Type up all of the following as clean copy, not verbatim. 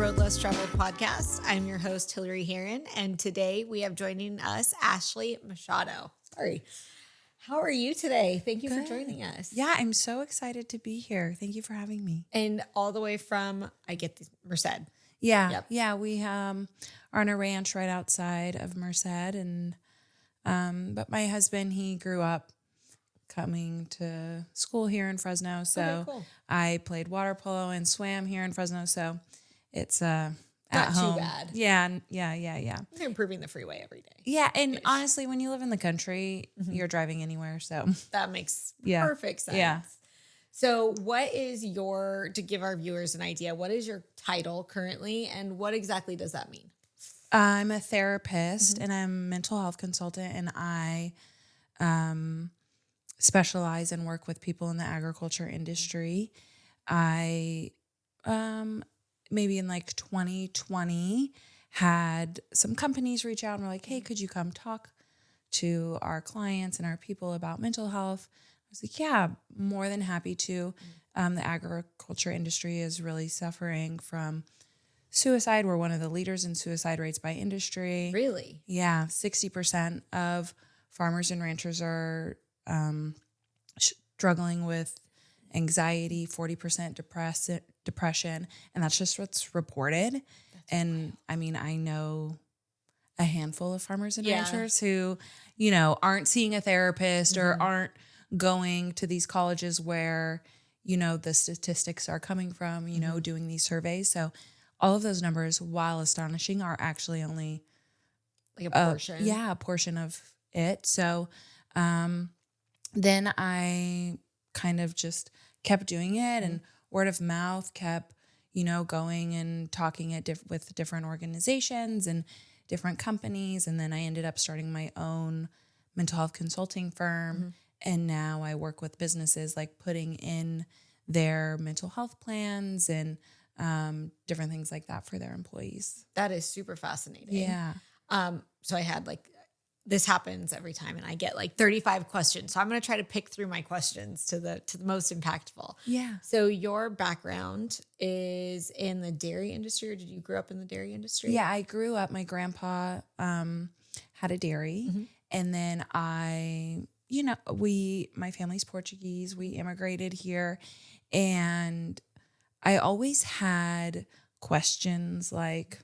Road Less Traveled podcast. I'm your host, Hillary Heron, and today we have joining us Ashley Machado. How are you today? Thank you for joining us. Yeah, I'm so excited to be here. Thank you for having me. And all the way from, Merced. Yeah, Yep. yeah, we are on a ranch right outside of Merced, and but my husband, he grew up coming to school here in Fresno, so Okay, cool. I played water polo and swam here in Fresno, so it's at Not home. too bad. Yeah. You're improving the freeway every day. Yeah, and honestly, when you live in the country, you're driving anywhere, so That makes Yeah. perfect sense. Yeah. So what is to give our viewers an idea, what is your title currently and what exactly does that mean? I'm a therapist and I'm a mental health consultant, and I specialize and work with people in the agriculture industry. I maybe in like 2020 had some companies reach out and were like, hey, could you come talk to our clients and our people about mental health? I was like, yeah, more than happy to. The agriculture industry is really suffering from suicide. We're one of the leaders in suicide rates by industry. Really? Yeah, 60% of farmers and ranchers are struggling with anxiety, 40% depression, and that's just what's reported. I mean, I know a handful of farmers and ranchers who, aren't seeing a therapist or aren't going to these colleges where, the statistics are coming from, doing these surveys. So all of those numbers, while astonishing, are actually only Like a portion. a portion of it. So then I kind of just kept doing it, and word of mouth kept, going and talking with different organizations and different companies. And then I ended up starting my own mental health consulting firm. And now I work with businesses, like putting in their mental health plans and different things like that for their employees. That is super fascinating. Yeah. So I had this happens every time and I get 35 questions. So I'm going to try to pick through my questions to the most impactful. Yeah. So your background is in the dairy industry, or did you grow up in the dairy industry? Yeah, I grew up, my grandpa had a dairy, and then my family's Portuguese, we immigrated here, and I always had questions like,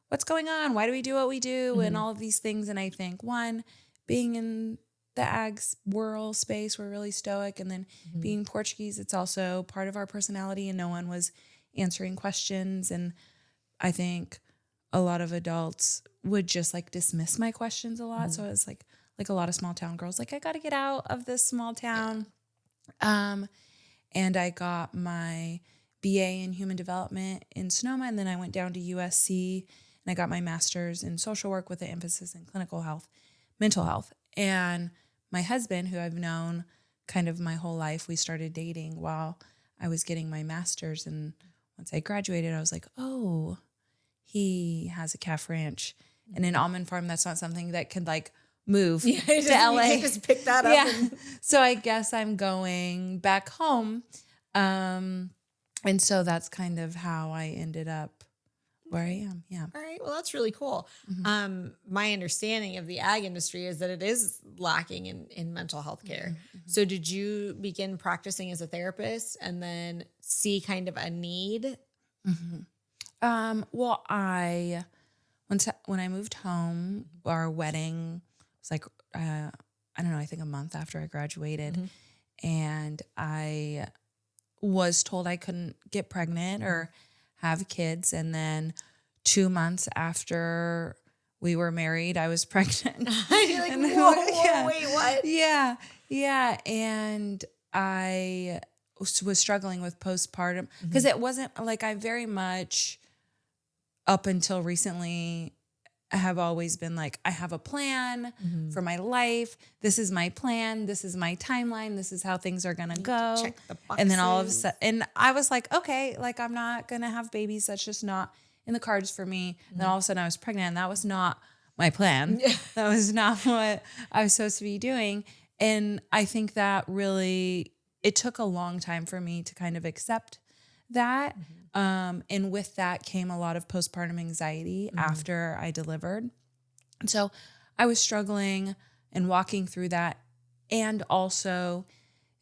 what's going on? Why do we do what we do? And all of these things. And I think, one, being in the ag world space, we're really stoic. And then being Portuguese, it's also part of our personality, and no one was answering questions. And I think a lot of adults would just dismiss my questions a lot. So it's like a lot of small town girls, I got to get out of this small town. And I got my BA in human development in Sonoma. And then I went down to USC and I got my master's in social work with an emphasis in clinical health, mental health. And my husband, who I've known kind of my whole life, we started dating while I was getting my master's. And once I graduated, I was like, oh, he has a calf ranch and an almond farm. That's not something that could move to LA. You can't just pick that up. Yeah. So I guess I'm going back home. And so that's kind of how I ended up where I am. Yeah. All right. Well, that's really cool. My understanding of the ag industry is that it is lacking in mental health care. So did you begin practicing as a therapist and then see kind of a need? Well, when I moved home, our wedding was I don't know, I think a month after I graduated, and I was told I couldn't get pregnant or have kids. And then 2 months after we were married, I was pregnant. You're like, whoa, wait, what? Yeah. Yeah. And I was struggling with postpartum because it wasn't I very much up until recently have always been I have a plan for my life. This is my plan. This is my timeline. This is how things are going to go. Check the boxes. And then all of a sudden, and I was like, okay, I'm not going to have babies. That's just not in the cards for me. And then all of a sudden I was pregnant, and that was not my plan. That was not what I was supposed to be doing. And I think that really, it took a long time for me to kind of accept that. And with that came a lot of postpartum anxiety after I delivered. And so I was struggling and walking through that. And also,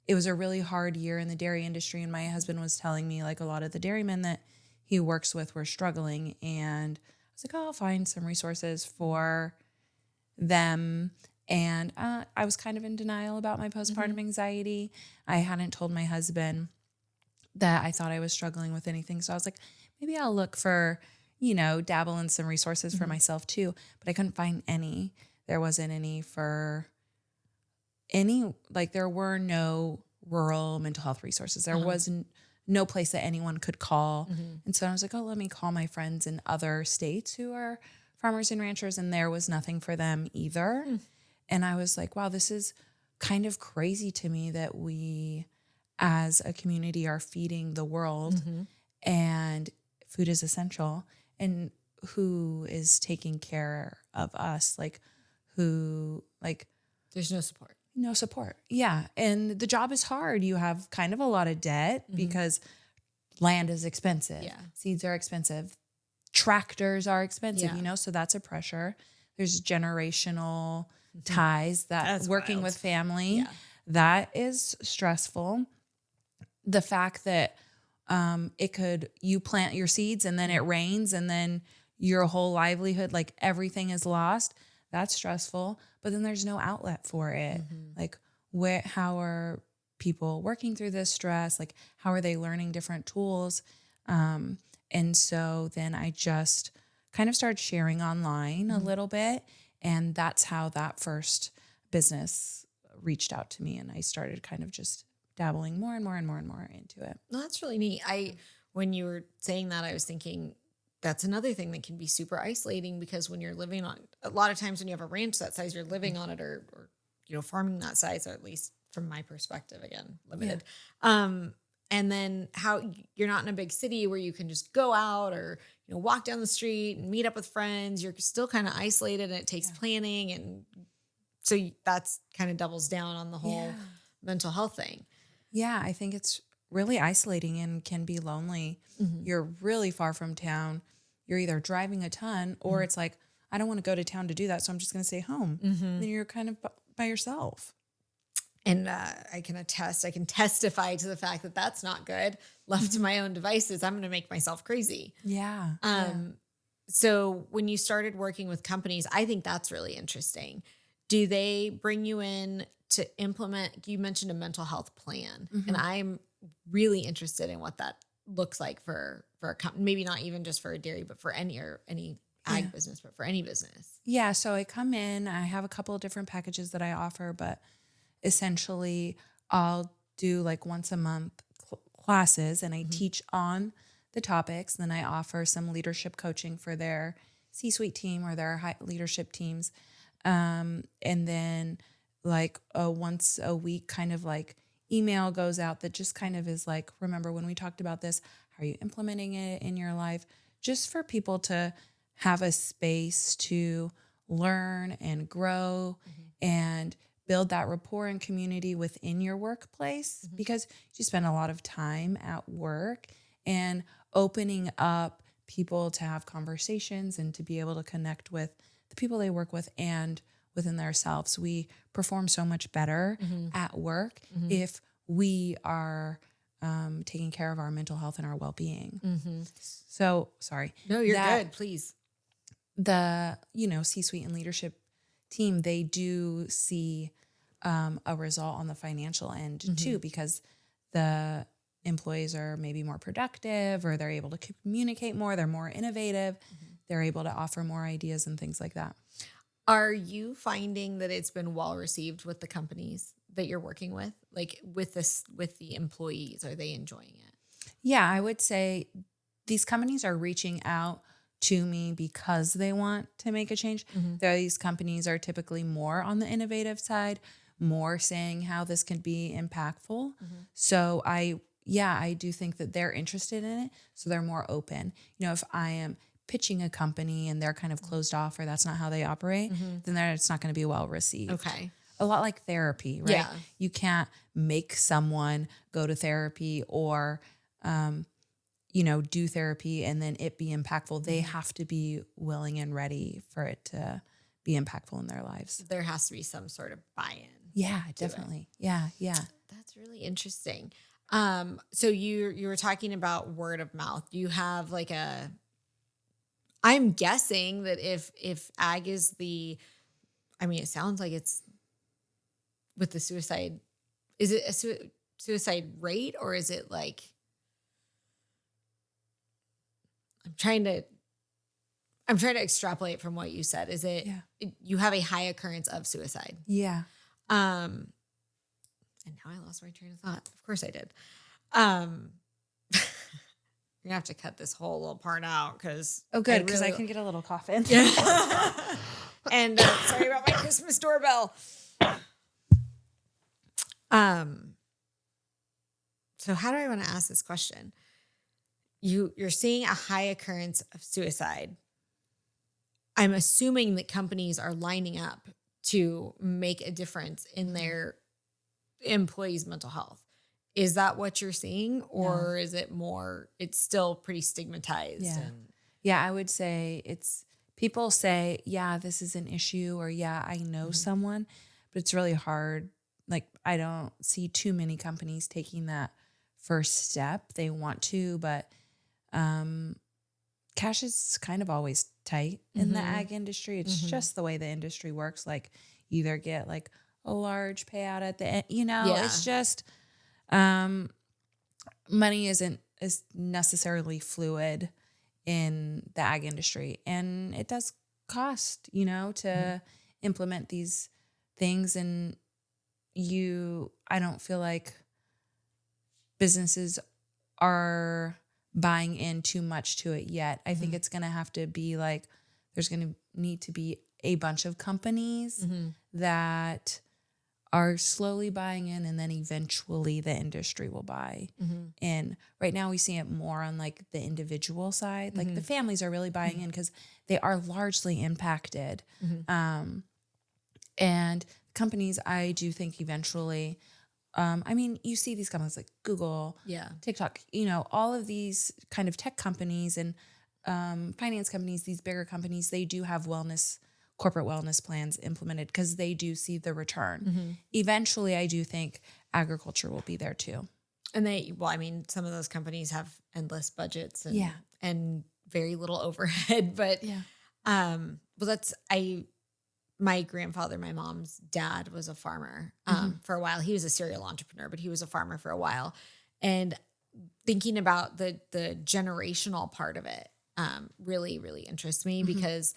it was a really hard year in the dairy industry. And my husband was telling me, like, a lot of the dairymen that he works with were struggling. And I was like, oh, I'll find some resources for them. And I was kind of in denial about my postpartum anxiety. I hadn't told my husband that I thought I was struggling with anything. So I was like, maybe I'll look for, dabble in some resources for myself too. But I couldn't find any. There wasn't any for any, like, there were no rural mental health resources. There was no place that anyone could call. And so I was like, oh, let me call my friends in other states who are farmers and ranchers. And there was nothing for them either. And I was like, wow, this is kind of crazy to me that we as a community are feeding the world and food is essential. And who is taking care of us? There's no support. No support. Yeah. And the job is hard. You have kind of a lot of debt because land is expensive. Yeah. Seeds are expensive. Tractors are expensive, Yeah. so that's a pressure. There's generational ties That's working wild. with family. Yeah. That is stressful. The fact that you plant your seeds and then it rains and then your whole livelihood, like everything is lost. That's stressful. But then there's no outlet for it. Like, how are people working through this stress? Like, how are they learning different tools? And so then I just kind of started sharing online a little bit. And that's how that first business reached out to me. And I started kind of just dabbling more and more and more and more into it. No, that's really neat. When you were saying that, I was thinking that's another thing that can be super isolating, because when you're living on, a lot of times when you have a ranch that size, you're living on it or farming that size, or at least from my perspective, again, limited. Yeah. And then how you're not in a big city where you can just go out or, walk down the street and meet up with friends. You're still kind of isolated, and it takes planning. And so that's kind of doubles down on the whole mental health thing. Yeah, I think it's really isolating and can be lonely. You're really far from town. You're either driving a ton or it's like, I don't want to go to town to do that, so I'm just going to stay home. Then you're kind of by yourself. And I can testify to the fact that that's not good. Left to my own devices, I'm going to make myself crazy. Yeah. So when you started working with companies, I think that's really interesting. Do they bring you in to implement? You mentioned a mental health plan, and I'm really interested in what that looks like for a company. Maybe not even just for a dairy, but for any ag business, but for any business. Yeah. So I come in. I have a couple of different packages that I offer, but essentially I'll do like once a month classes, and I teach on the topics. Then I offer some leadership coaching for their C-suite team or their high leadership teams. And then like once a week kind of like email goes out that just kind of is like, remember when we talked about this, how are you implementing it in your life? Just for people to have a space to learn and grow and build that rapport and community within your workplace, because you spend a lot of time at work, and opening up people to have conversations and to be able to connect with the people they work with and within themselves. We perform so much better at work if we are taking care of our mental health and our well-being. So, sorry. No, you're good. Please. The, C-suite and leadership team, they do see a result on the financial end too, because the employees are maybe more productive, or they're able to communicate more, they're more innovative, they're able to offer more ideas and things like that. Are you finding that it's been well received with the companies that you're working with? Like with the employees, are they enjoying it? Yeah, I would say these companies are reaching out to me because they want to make a change. These companies are typically more on the innovative side, more saying how this can be impactful. So I do think that they're interested in it. So they're more open. If I am pitching a company and they're kind of closed off, or that's not how they operate, then it's not going to be well received. Okay. A lot like therapy, right? Yeah. You can't make someone go to therapy, or do therapy and then it be impactful. They have to be willing and ready for it to be impactful in their lives. There has to be some sort of buy-in. Yeah, definitely. Yeah. That's really interesting. So you were talking about word of mouth. Do you have like I'm guessing that if ag is it sounds like it's with the suicide, is it a suicide rate, or is it like, I'm trying to extrapolate from what you said. Is it, you have a high occurrence of suicide? Yeah. And now I lost my train of thought. Of course I did. You're gonna have to cut this whole little part out because good, because I can get a little cough in. Yeah. And sorry about my Christmas doorbell. So how do I want to ask this question? You're seeing a high occurrence of suicide. I'm assuming that companies are lining up to make a difference in their employees' mental health. Is that what you're seeing, or is it more, it's still pretty stigmatized? Yeah, I would say people say, yeah, this is an issue, or yeah, I know someone, but it's really hard. Like, I don't see too many companies taking that first step. They want to, but cash is kind of always tight in the ag industry. It's just the way the industry works. Like, you either get like a large payout at the end, it's just, money isn't as necessarily fluid in the ag industry, and it does cost, to implement these things. And I don't feel like businesses are buying in too much to it yet. I think it's going to have to be like, there's going to need to be a bunch of companies that are slowly buying in, and then eventually the industry will buy in. Right now we see it more on like the individual side. Like the families are really buying in because they are largely impacted. And companies, I do think eventually, you see these companies like Google, TikTok, all of these kind of tech companies and finance companies, these bigger companies, they do have corporate wellness plans implemented because they do see the return. Eventually, I do think agriculture will be there too. And some of those companies have endless budgets and very little overhead, but my grandfather, my mom's dad, was a farmer for a while. He was a serial entrepreneur, but he was a farmer for a while. And thinking about the generational part of it really, really interests me because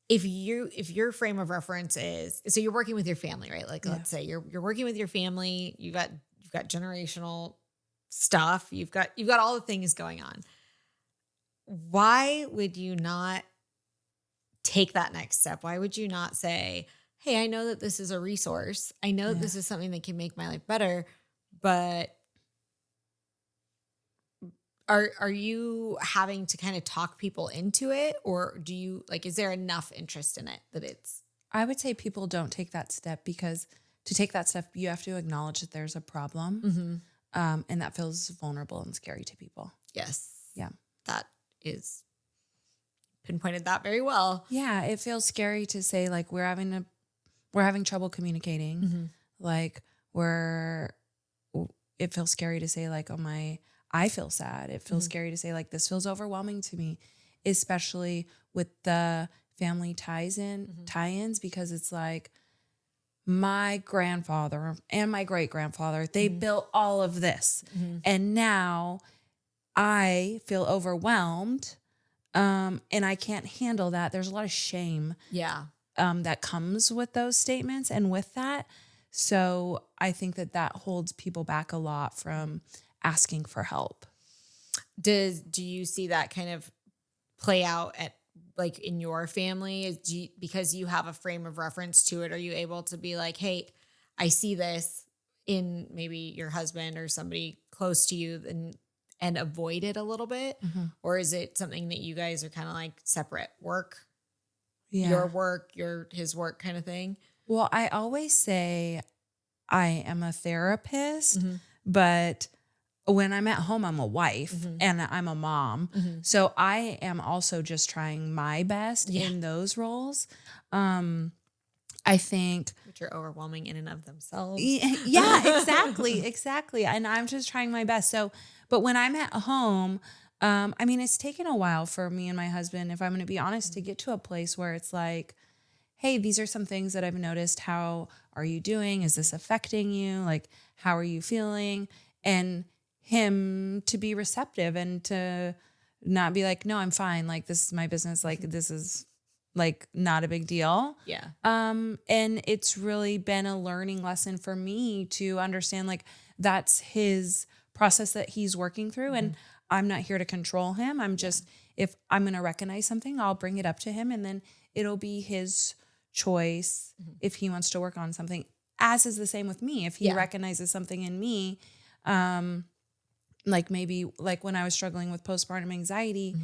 if your frame of reference is, so you're working with your family, right? Like let's say you're working with your family, you've got generational stuff, you've got all the things going on. Why would you not take that next step? Why would you not say, hey, I know that this is a resource. I know that this is something that can make my life better, but are you having to kind of talk people into it? Or do you is there enough interest in it that it's? I would say people don't take that step because to take that step, you have to acknowledge that there's a problem. And that feels vulnerable and scary to people. Yes. Yeah. That is pinpointed that very well. Yeah. It feels scary to say like, we're having trouble communicating. Like it feels scary to say like, I feel sad. It feels scary to say like, this feels overwhelming to me, especially with the family tie-ins, because it's like my grandfather and my great-grandfather, they built all of this. And now I feel overwhelmed. And I can't handle that. There's a lot of shame. That comes with those statements and with that. So I think that holds people back a lot from asking for help. Do you see that kind of play out at like in your family? Because you have a frame of reference to it, are you able to be like, hey, I see this in maybe your husband or somebody close to you and avoid it a little bit? Or is it something that you guys are kind of like separate work? Your work, his work kind of thing? Well, I always say I am a therapist, but when I'm at home, I'm a wife and I'm a mom. So I am also just trying my best in those roles. I think, which are overwhelming in and of themselves. Yeah, exactly. And I'm just trying my best. So, but when I'm at home, I mean, it's taken a while for me and my husband, if I'm going to be honest, to get to a place where it's like, hey, these are some things that I've noticed. How are you doing? Is this affecting you? Like, how are you feeling? And him to be receptive and to not be like, no, I'm fine. Like, this is my business. Like, this is like not a big deal. Yeah. And it's really been a learning lesson for me to understand, like, that's his process that he's working through. And I'm not here to control him. I'm just, if I'm going to recognize something, I'll bring it up to him, and then it'll be his choice if he wants to work on something, as is the same with me. If he recognizes something in me, like maybe like when I was struggling with postpartum anxiety,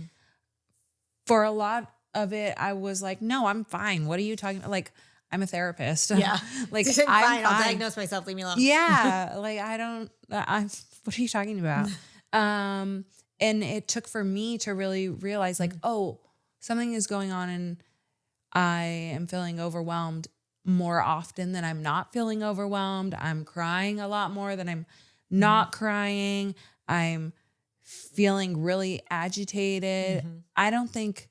for a lot of it, I was like, no, I'm fine. What are you talking about? Like, I'm a therapist. Yeah. Like, I'm fine. I'll diagnose myself. Leave me alone. Yeah. Like, what are you talking about? And it took for me to really realize, like, oh, something is going on and I am feeling overwhelmed more often than I'm not feeling overwhelmed. I'm crying a lot more than I'm not crying. I'm feeling really agitated. I don't think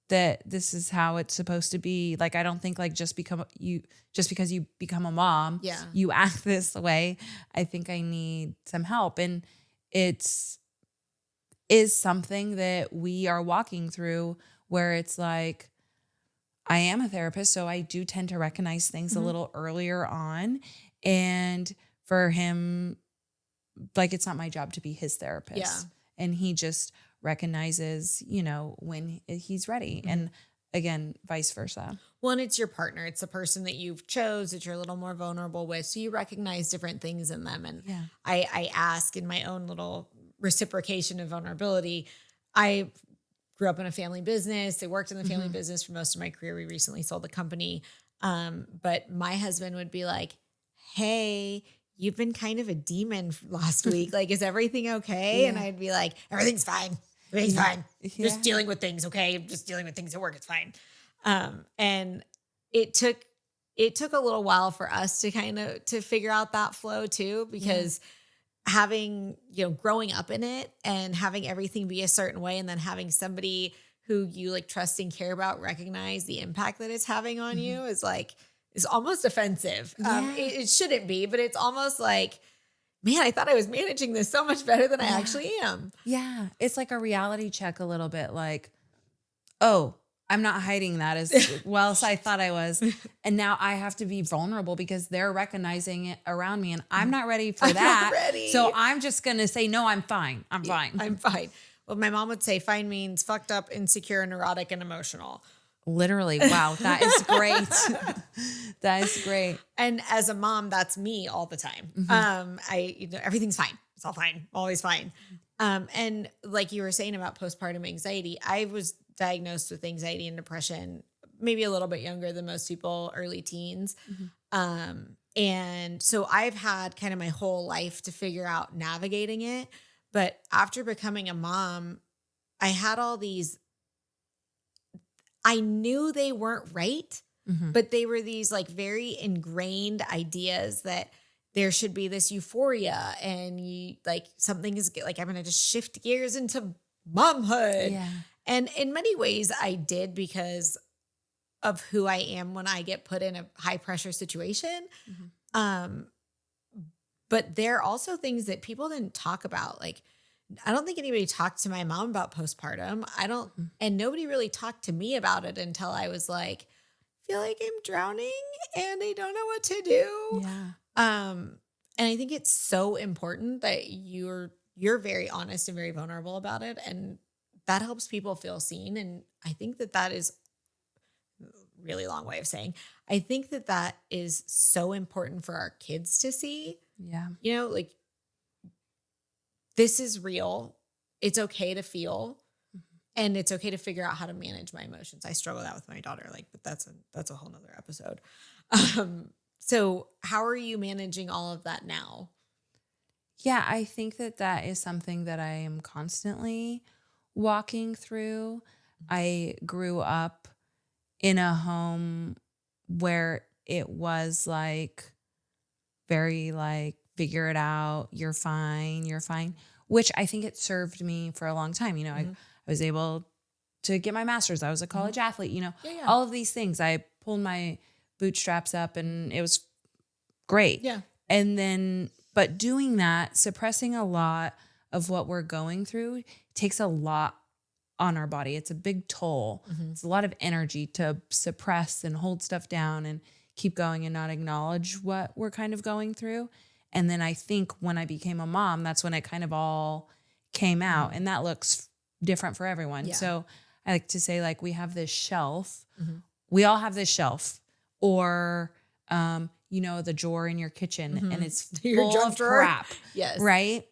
that this is how it's supposed to be. Like, I don't think like just because you become a mom, you act this way. I think I need some help. And is something that we are walking through, where it's like, I am a therapist, so I do tend to recognize things a little earlier on. And for him, like, it's not my job to be his therapist. Yeah. And he just recognizes, when he's ready. And again, vice versa. Well, and it's your partner. It's the person that you've chose that you're a little more vulnerable with. So you recognize different things in them. And I ask in my own little reciprocation of vulnerability. I grew up in a family business. I worked in the family business for most of my career. We recently sold the company. But my husband would be like, hey, you've been kind of a demon last week. Like, is everything okay? And I'd be like, everything's fine. Everything's fine. Just dealing with things. Okay. Just dealing with things at work. It's fine. And it took a little while for us to figure out that flow too, because having, growing up in it and having everything be a certain way, and then having somebody who you like trust and care about recognize the impact that it's having on you is almost offensive. It shouldn't be, but it's almost like, man, I thought I was managing this so much better than I actually am. Yeah. It's like a reality check a little bit, like, oh, I'm not hiding that as well as I thought I was. And now I have to be vulnerable because they're recognizing it around me, and I'm not ready for that. Not ready. So I'm just going to say, no, I'm fine. I'm fine. I'm fine. Well, my mom would say fine means fucked up, insecure, neurotic, and emotional. Literally. Wow. That is great. That is great. And as a mom, that's me all the time. Everything's fine. It's all fine. Always fine. And like you were saying about postpartum anxiety, I was diagnosed with anxiety and depression, maybe a little bit younger than most people, early teens. And so I've had kind of my whole life to figure out navigating it. But after becoming a mom, I had all these, I knew they weren't right, but they were these like very ingrained ideas that there should be this euphoria and you like something is like, I'm going to just shift gears into momhood. Yeah. And in many ways I did because of who I am when I get put in a high pressure situation. But there are also things that people didn't talk about. Like, I don't think anybody talked to my mom about postpartum. And nobody really talked to me about it until I was like, I feel like I'm drowning and I don't know what to do. Yeah. And I think it's so important that you're very honest and very vulnerable about it. And that helps people feel seen. And I think that is a really long way of saying, I think that is so important for our kids to see. Yeah. Like, this is real. It's okay to feel, and it's okay to figure out how to manage my emotions. I struggle with my daughter, but that's a whole nother episode. So how are you managing all of that now? Yeah, I think that is something that I am constantly walking through. I grew up in a home where it was like very like, figure it out, you're fine, which I think it served me for a long time. You know, I was able to get my master's. I was a college athlete, you know, all of these things. I pulled my bootstraps up and it was great. Yeah. And then, but doing that, suppressing a lot of what we're going through takes a lot on our body. It's a big toll. It's a lot of energy to suppress and hold stuff down and keep going and not acknowledge what we're kind of going through. And then I think when I became a mom, that's when it kind of all came out, and that looks different for everyone. Yeah. So I like to say, like, we have this shelf. We all have this shelf, or, you know, the drawer in your kitchen, and it's full of crap. Yes. Right?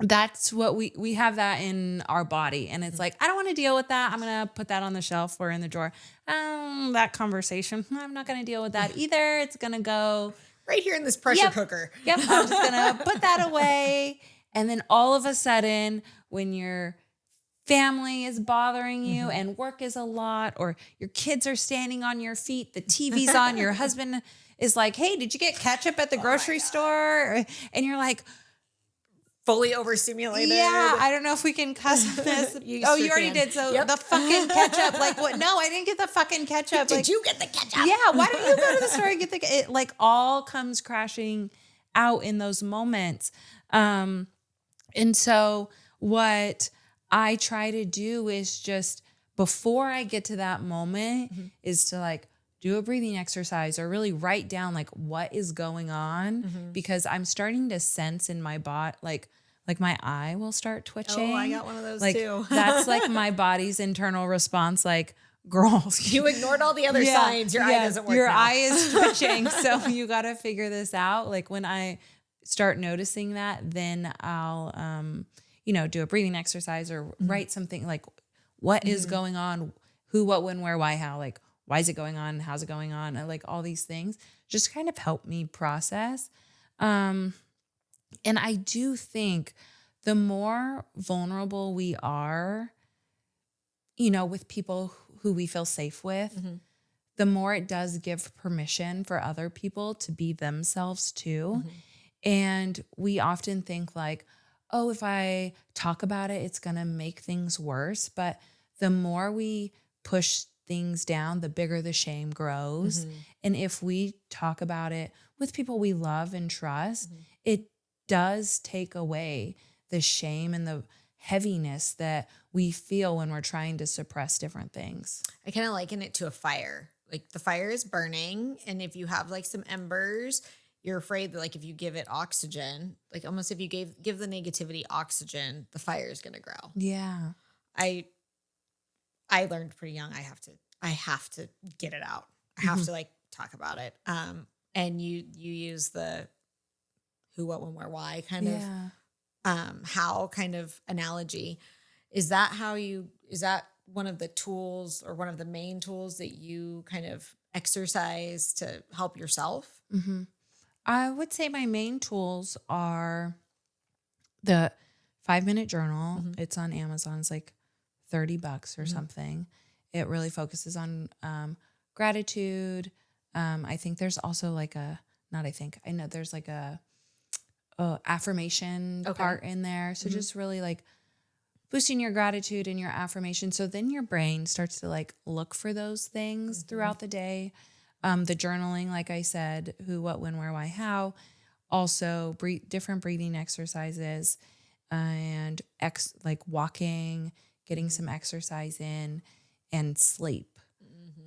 That's what we have that in our body. And it's like, I don't want to deal with that. I'm going to put that on the shelf or in the drawer. That conversation, I'm not going to deal with that either. It's going to go right here in this pressure cooker. Yep. I'm just going to put that away. And then all of a sudden, when your family is bothering you and work is a lot, or your kids are standing on your feet, the TV's on, your husband is like, hey, did you get ketchup at the grocery store? And you're like, fully overstimulated. Yeah, I don't know if we can cuss on this. You already did. So the fucking ketchup, like what? No, I didn't get the fucking ketchup. Did you get the ketchup? Yeah, why don't you go to the store and get it? Like all comes crashing out in those moments. And so what I try to do is just, before I get to that moment, is to like do a breathing exercise or really write down like what is going on, because I'm starting to sense in my body, like my eye will start twitching. Oh, I got one of those like, too. That's like my body's internal response. Like, girl, you ignored all the other signs. Your eye doesn't work. Your now. eye is twitching. So you got to figure this out. Like when I start noticing that, then I'll, do a breathing exercise or write something like, what is going on? Who, what, when, where, why, how, like, why is it going on? How's it going on? And like all these things just kind of help me process. And I do think the more vulnerable we are, with people who we feel safe with, the more it does give permission for other people to be themselves too. And we often think like, oh, if I talk about it, it's going to make things worse. But the more we push things down, the bigger the shame grows. And if we talk about it with people we love and trust, it does take away the shame and the heaviness that we feel when we're trying to suppress different things. I kind of liken it to a fire. Like the fire is burning, and if you have like some embers, you're afraid that like if you give it oxygen, like almost if you give the negativity oxygen, the fire is going to grow. Yeah. I learned pretty young. I have to get it out. I have to like talk about it. And you use the who, what, when, where, why kind of how kind of analogy. Is that one of the tools or one of the main tools that you kind of exercise to help yourself? I would say my main tools are the 5-minute journal. It's on Amazon. It's like $30 or something. It really focuses on gratitude. I think there's also like I know there's like a affirmation part in there. So just really like boosting your gratitude and your affirmation. So then your brain starts to like look for those things throughout the day. The journaling, like I said, who, what, when, where, why, how. Also different breathing exercises and like walking, getting some exercise in, and sleep.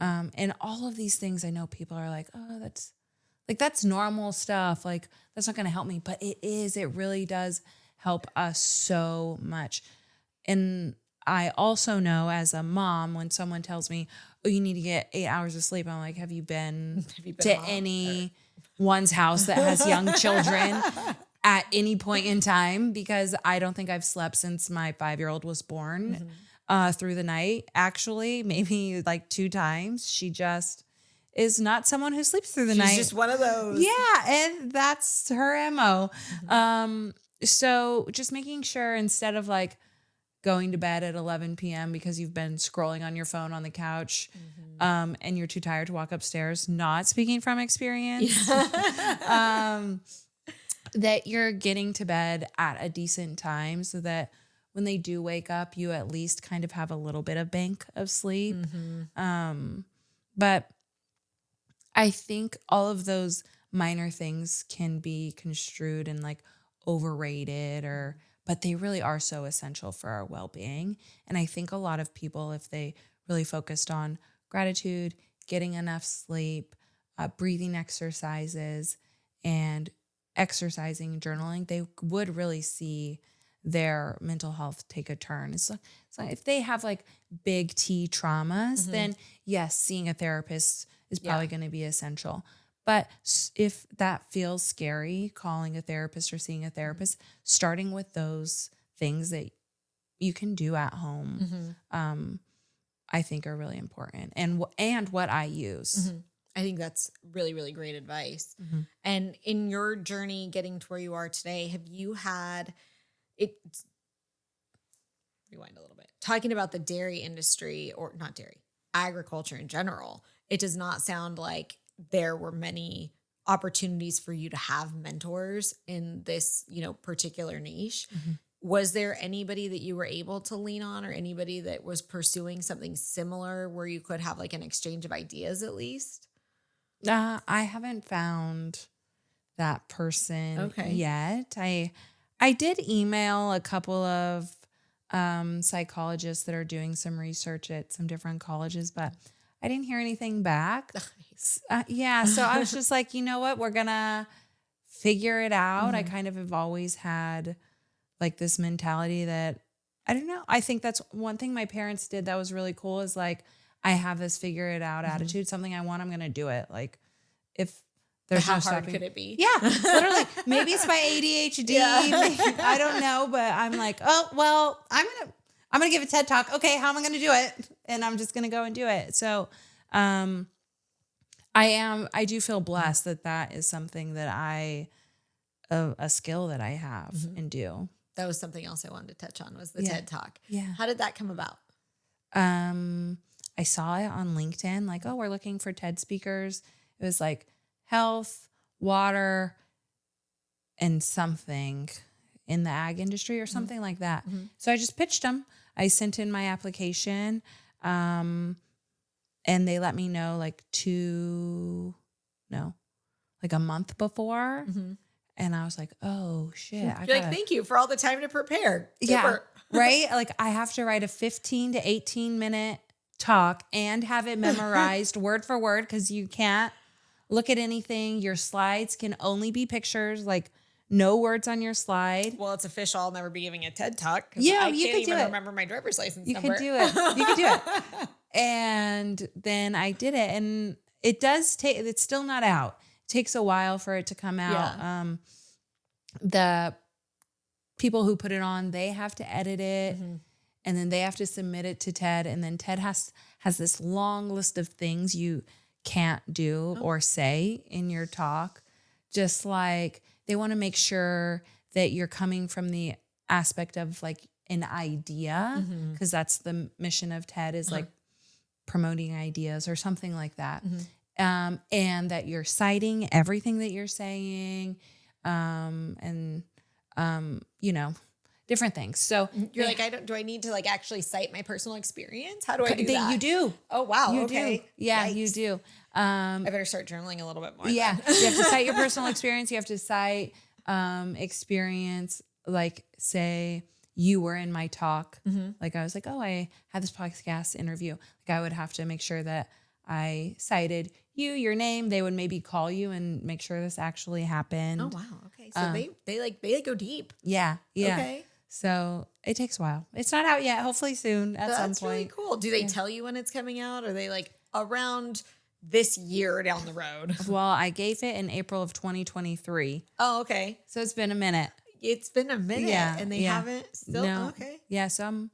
And all of these things, I know people are like, oh, that's normal stuff. Like that's not going to help me, but it really does help us so much. And I also know as a mom, when someone tells me, oh, you need to get 8 hours of sleep, I'm like, have you been to anyone's house that has young children at any point in time? Because I don't think I've slept since my 5-year-old was born through the night. Actually, maybe like 2 times. She just is not someone who sleeps through the night. She's just one of those. Yeah, and that's her MO. So just making sure instead of like going to bed at 11 p.m. because you've been scrolling on your phone on the couch, and you're too tired to walk upstairs, not speaking from experience, that you're getting to bed at a decent time so that when they do wake up, you at least kind of have a little bit of bank of sleep. But I think all of those minor things can be construed and like overrated but they really are so essential for our well-being. And I think a lot of people, if they really focused on gratitude, getting enough sleep, breathing exercises, and exercising, journaling, they would really see their mental health take a turn. So if they have like big T traumas, then yes, seeing a therapist is probably going to be essential. But if that feels scary, calling a therapist or seeing a therapist, starting with those things that you can do at home, I think are really important, and what I use. I think that's really, really great advice. And in your journey getting to where you are today, have you had it? Rewind a little bit. Talking about the dairy industry, or not dairy, agriculture in general, it does not sound like there were many opportunities for you to have mentors in this, particular niche. Was there anybody that you were able to lean on, or anybody that was pursuing something similar where you could have like an exchange of ideas at least? I haven't found that person yet. I did email a couple of psychologists that are doing some research at some different colleges, but I didn't hear anything back. So I was just like, you know what? We're going to figure it out. I kind of have always had like this mentality that, I don't know. I think that's one thing my parents did that was really cool is like, I have this figure it out attitude. Something I want, I'm going to do it. Like if there's how no hard stopping. could it be? Yeah, literally. Maybe it's my ADHD. Maybe, I don't know, but I'm like, oh, well, I'm going to give a TED talk. Okay. How am I going to do it? And I'm just going to go and do it. So, I do feel blessed that is something that a skill that I have and do. That was something else I wanted to touch on was the TED talk. Yeah. How did that come about? I saw it on LinkedIn, like, oh, we're looking for TED speakers. It was like health, water, and something in the ag industry or something like that. So I just pitched them. I sent in my application, and they let me know like a month before. And I was like, oh shit. You're like, thank you for all the time to prepare. Super. Yeah. Right. Like I have to write a 15 to 18 minute talk and have it memorized word for word. Cause you can't look at anything. Your slides can only be pictures, like no words on your slide. Well, it's official. I'll never be giving a TED talk. Yeah. You can't even remember my driver's license you number. Could do it. You could do it. And then I did it, and it does take, it's still not out. It takes a while for it to come out. Yeah. The people who put it on, they have to edit it, and then they have to submit it to TED. And then TED has this long list of things you can't do or say in your talk. Just like they want to make sure that you're coming from the aspect of like an idea, because that's the mission of TED is like promoting ideas or something like that. And that you're citing everything that you're saying, and different things. So you're like, do I need to like actually cite my personal experience? How do I do that? You do. Oh, wow. You okay. do. Yeah, Yikes. you do. I better start journaling a little bit more. Yeah. You have to cite your personal experience. You have to cite experience, like say you were in my talk. Like I was like, oh, I had this podcast interview. Like I would have to make sure that I cited you, your name. They would maybe call you and make sure this actually happened. Oh, wow. Okay. So they go deep. Yeah. Yeah. Okay. So it takes a while. It's not out yet. Hopefully soon at some point. That's really cool. Do they tell you when it's coming out? Are they like around this year down the road? Well, I gave it in April of 2023. Oh, okay. So it's been a minute. It's been a minute, and they haven't still. No. Okay. Yeah. So I'm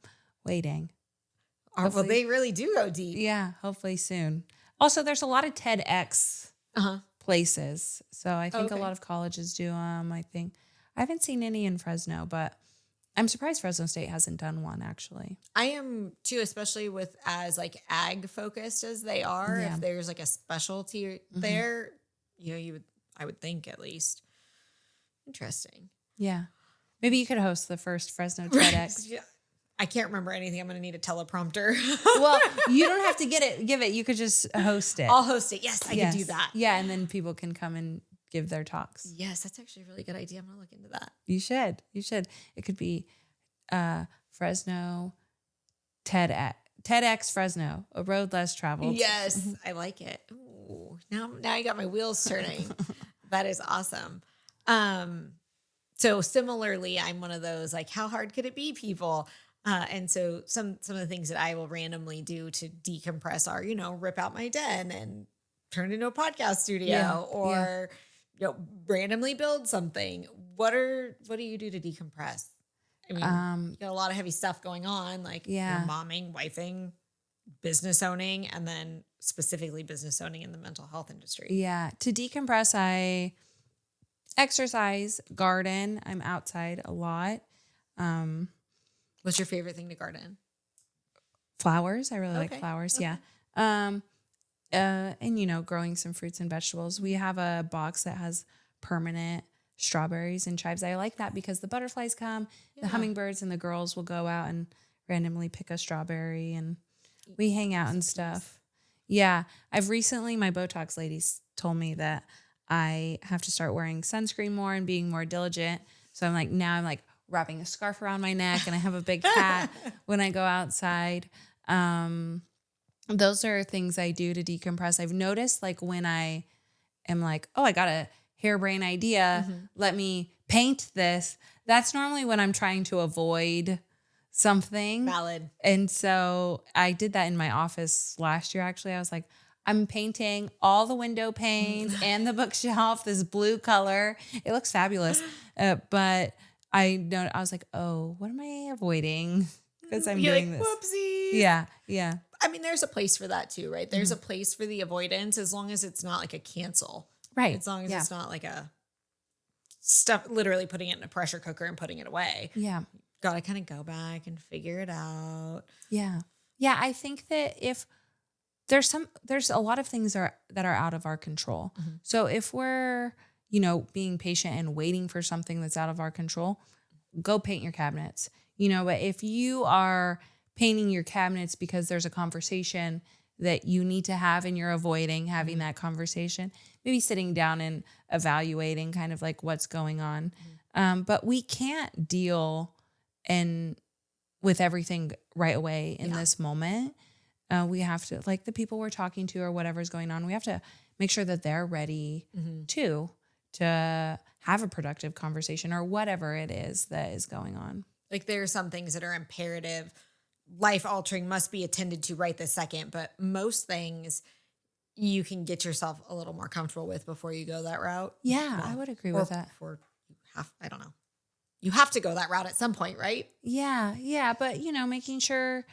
waiting. Well, they really do go deep. Yeah. Hopefully soon. Also, there's a lot of TEDx places. So I think a lot of colleges do them. I I haven't seen any in Fresno, but I'm surprised Fresno State hasn't done one actually. I am too, especially with as like ag focused as they are. Yeah. If there's like a specialty there, I would think at least. Interesting. Yeah. Maybe you could host the first Fresno TEDx. Yeah. I can't remember anything. I'm going to need a teleprompter. Well, you don't have to give it. You could just host it. I'll host it. Yes, I can do that. Yeah, and then people can come and give their talks. Yes, that's actually a really good idea. I'm going to look into that. You should. It could be Fresno TEDx Fresno, a road less traveled. Yes, I like it. Ooh, now I got my wheels turning. That is awesome. So similarly, I'm one of those like, how hard could it be, people? And so some of the things that I will randomly do to decompress are, rip out my den and turn it into a podcast studio, or randomly build something. What do you do to decompress? I mean, you got a lot of heavy stuff going on, like momming, wifing, business owning, and then specifically business owning in the mental health industry. Yeah. To decompress, I exercise, garden. I'm outside a lot. What's your favorite thing to garden? Flowers. I really like flowers. Okay. Yeah. And growing some fruits and vegetables. We have a box that has permanent strawberries and chives. I like that because the butterflies come, the hummingbirds and the girls will go out and randomly pick a strawberry and we hang out and stuff. Yeah. My Botox ladies told me that I have to start wearing sunscreen more and being more diligent. So I'm like wrapping a scarf around my neck and I have a big hat when I go outside. Those are things I do to decompress. I've noticed like when I am like, oh, I got a harebrained idea. Let me paint this. That's normally when I'm trying to avoid something. Valid. And so I did that in my office last year. Actually, I was like, I'm painting all the window panes and the bookshelf, this blue color. It looks fabulous. But I was like, oh, what am I avoiding? Because I'm doing this. Whoopsies. Yeah. I mean, there's a place for that too, right? There's a place for the avoidance as long as it's not like a cancel. Right. As long as it's not like a stuff, literally putting it in a pressure cooker and putting it away. Yeah. Got to kind of go back and figure it out. Yeah. Yeah. I think that if there's a lot of things that are out of our control. So if we're, being patient and waiting for something that's out of our control, go paint your cabinets. But if you are painting your cabinets because there's a conversation that you need to have and you're avoiding having that conversation, maybe sitting down and evaluating kind of like what's going on. But we can't deal with everything right away in this moment. We have to, like the people we're talking to or whatever's going on, we have to make sure that they're ready to have a productive conversation or whatever it is that is going on. Like there are some things that are imperative, life-altering, must be attended to right this second, but most things you can get yourself a little more comfortable with before you go that route. Yeah, I would agree with that. I don't know. You have to go that route at some point, right? Yeah. But, making sure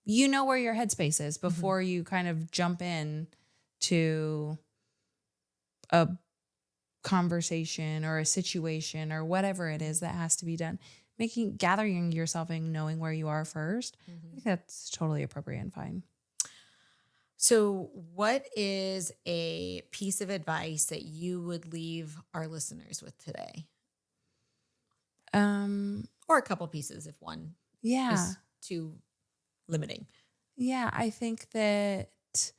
you know where your headspace is before you kind of jump in to a conversation or a situation or whatever it is that has to be done. Gathering yourself and knowing where you are first. I think that's totally appropriate and fine. So what is a piece of advice that you would leave our listeners with today? Or a couple pieces if one is too limiting. Yeah, I think that this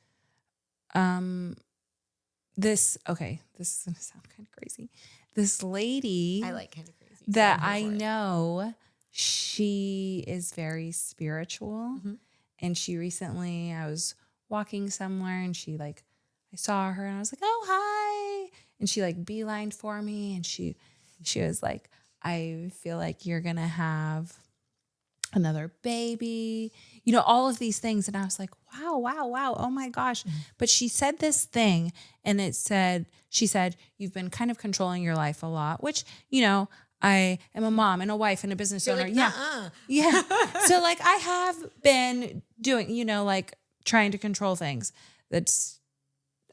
is going to sound kind of crazy. This lady I like kind of crazy. That I know, she is very spiritual. And she recently, I was walking somewhere and I saw her and I was like, oh, hi. And she beelined for me. And she was like, I feel like you're going to have another baby, all of these things. And I was like, wow. Oh my gosh. But she said this thing and she said, you've been kind of controlling your life a lot, which, I am a mom and a wife and a business owner. Yeah. So I have been doing, trying to control things.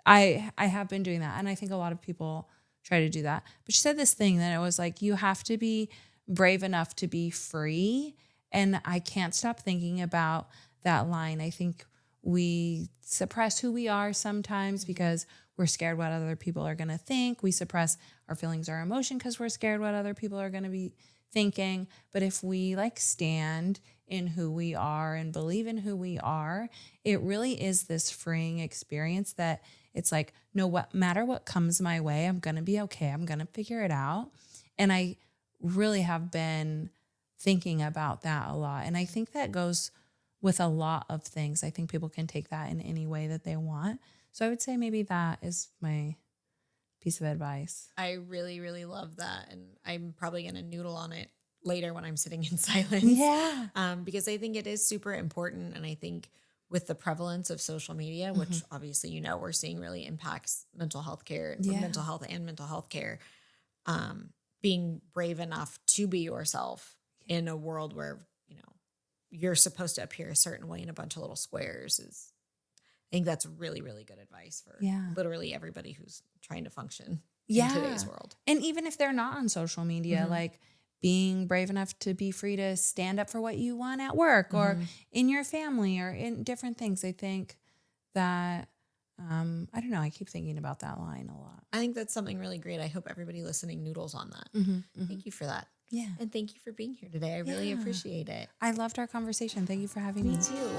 I have been doing that. And I think a lot of people try to do that. But she said this thing that it was like, you have to be brave enough to be free. And I can't stop thinking about that line. I think we suppress who we are sometimes because we're scared what other people are going to think. We suppress our feelings, our emotion because we're scared what other people are going to be thinking. But if we like stand in who we are and believe in who we are, it really is this freeing experience that it's like, no matter what comes my way, I'm going to be okay. I'm going to figure it out. And I really have been thinking about that a lot. And I think that goes with a lot of things. I think people can take that in any way that they want. So I would say maybe that is my piece of advice. I really, really love that. And I'm probably going to noodle on it later when I'm sitting in silence. Yeah. Because I think it is super important. And I think with the prevalence of social media, which obviously, you know, we're seeing really impacts mental health care, mental health and mental health care, being brave enough to be yourself in a world where, you know, you're supposed to appear a certain way in a bunch of little squares is, I think that's really, really good advice for literally everybody who's trying to function in today's world. And even if they're not on social media, like being brave enough to be free to stand up for what you want at work or in your family or in different things. I think that, I don't know, I keep thinking about that line a lot. I think that's something really great. I hope everybody listening noodles on that. Thank you for that. Yeah. And thank you for being here today. I really appreciate it. I loved our conversation. Thank you for having me. Me too.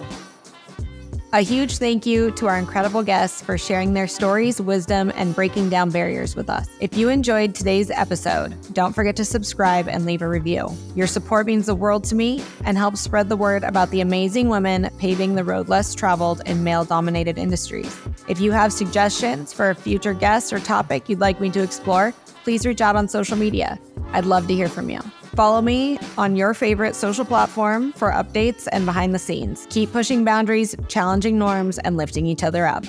A huge thank you to our incredible guests for sharing their stories, wisdom, and breaking down barriers with us. If you enjoyed today's episode, don't forget to subscribe and leave a review. Your support means the world to me and helps spread the word about the amazing women paving the road less traveled in male-dominated industries. If you have suggestions for a future guest or topic you'd like me to explore, please reach out on social media. I'd love to hear from you. Follow me on your favorite social platform for updates and behind the scenes. Keep pushing boundaries, challenging norms, and lifting each other up.